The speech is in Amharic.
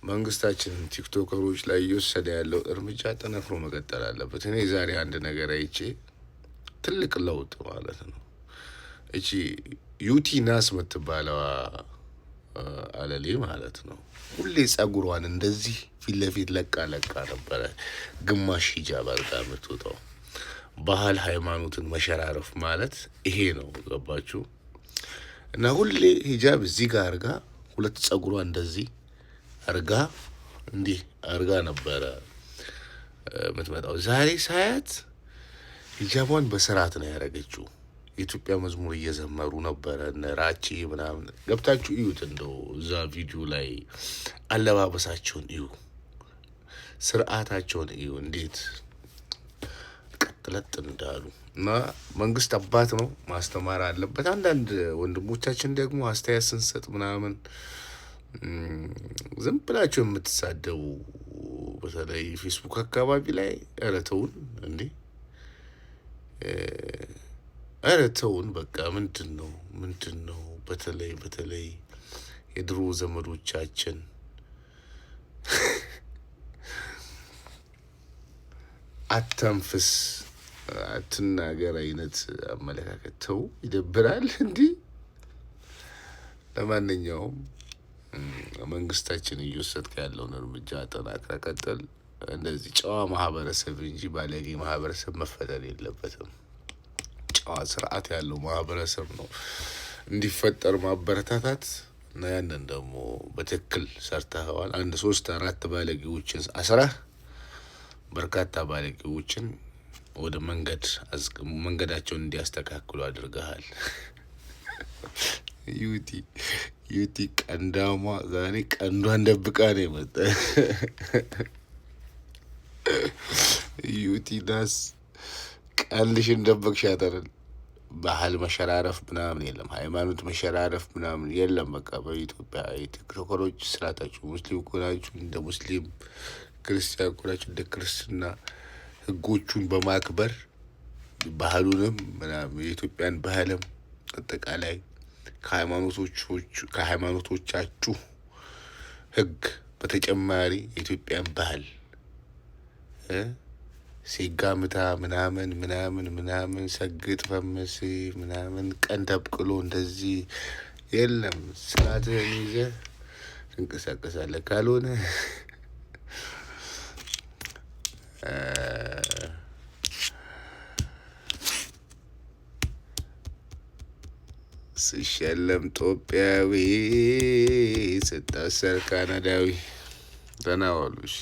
መንግስታችን ቲክቶከሮች ላይ እየወሰደ ያለው እርምጃ ጠነክሮ መቀጠል አለበት። እኔ ዛሬ አንድ ነገር አይቼ ትልቅ ለውጥ ማለት ነው። እቺ ዩቲ ናስ የምትባለዋ አለሌ ማለት ነው ሁሌ ጸጉሯን እንደዚህ ፊት ለፊት ለቃ ነበረ ግማሽ ሂጃብ አድርጋ የምትወጣው። ባህል ሃይማኖትን መሸራረፍ ማለት ይሄ ነው። ገባችሁ? እና ሁሌ ሂጃብ እዚህ ጋር አርጋ ሁለት ጸጉሯን እንደዚህ አርጋ እንዲህ አርጋ ነበረ የምትመጣው። ዛሬ ሳያት ሂጃቧን በስርዓት ነው ያደረገችው። የኢትዮጵያ መዝሙር እየዘመሩ ነበረ እነ ራቺ ምናምን። ገብታችሁ እዩት፣ እንደው እዛ ቪዲዮ ላይ አለባበሳቸውን እዩ፣ ስርዓታቸውን እዩ፣ እንዴት ቀጥለጥ እንዳሉ። እና መንግስት አባት ነው፣ ማስተማር አለበት። አንዳንድ ወንድሞቻችን ደግሞ አስተያየት ስንሰጥ ምናምን ዝም ብላችሁ የምትሳደቡ በተለይ ፌስቡክ አካባቢ ላይ ኧረ ተውን እንዴ! ኧረ ተውን በቃ። ምንድን ነው በተለይ የድሮ ዘመዶቻችን አተንፍስ አትናገር አይነት አመለካከት ተው፣ ይደብራል እንዲህ። ለማንኛውም መንግስታችን እየወሰድክ ያለውን እርምጃ አጠናክረህ ቀጥል። እንደዚህ ጨዋ ማህበረሰብ እንጂ ባለጌ ማህበረሰብ መፈጠር የለበትም። ጨዋ ስርዓት ያለው ማህበረሰብ ነው እንዲፈጠር ማበረታታት እና ያንን ደግሞ በትክክል ሰርተኸዋል። 1 3 4 ባለጌዎችን አስረህ በርካታ ባለጌዎችን ወደ መንገዳቸውን እንዲያስተካክሉ አድርገሃል። ዩቲ ቀንዳሟ ዛሬ ቀንዷን ደብቃ ነው የመጣ። ዩቲ ናስ ቀልሽን ደበቅሻት አይደል? ባህል መሸራረፍ ምናምን የለም፣ ሃይማኖት መሸራረፍ ምናምን የለም። በቃ በኢትዮጵያ ቲክቶከሮች ስርዓታችሁ ሙስሊም ከሆናችሁ እንደ ሙስሊም፣ ክርስቲያን ከሆናችሁ እንደ ክርስትና ህጎቹን በማክበር ባህሉንም ምናምን የኢትዮጵያን ባህልም አጠቃላይ ከሃይማኖቶቻችሁ ህግ በተጨማሪ የኢትዮጵያን ባህል ሲጋምታ ምናምን ሰግጥ ፈመስ ምናምን ቀን ተብቅሎ እንደዚህ የለም። ስርዓትህን ይዘህ ትንቀሳቀሳለህ። ካልሆነ ስሸለም ኢትዮጵያዊ ስታሰር ካናዳዊ። ደህና ዋሉ። እሺ።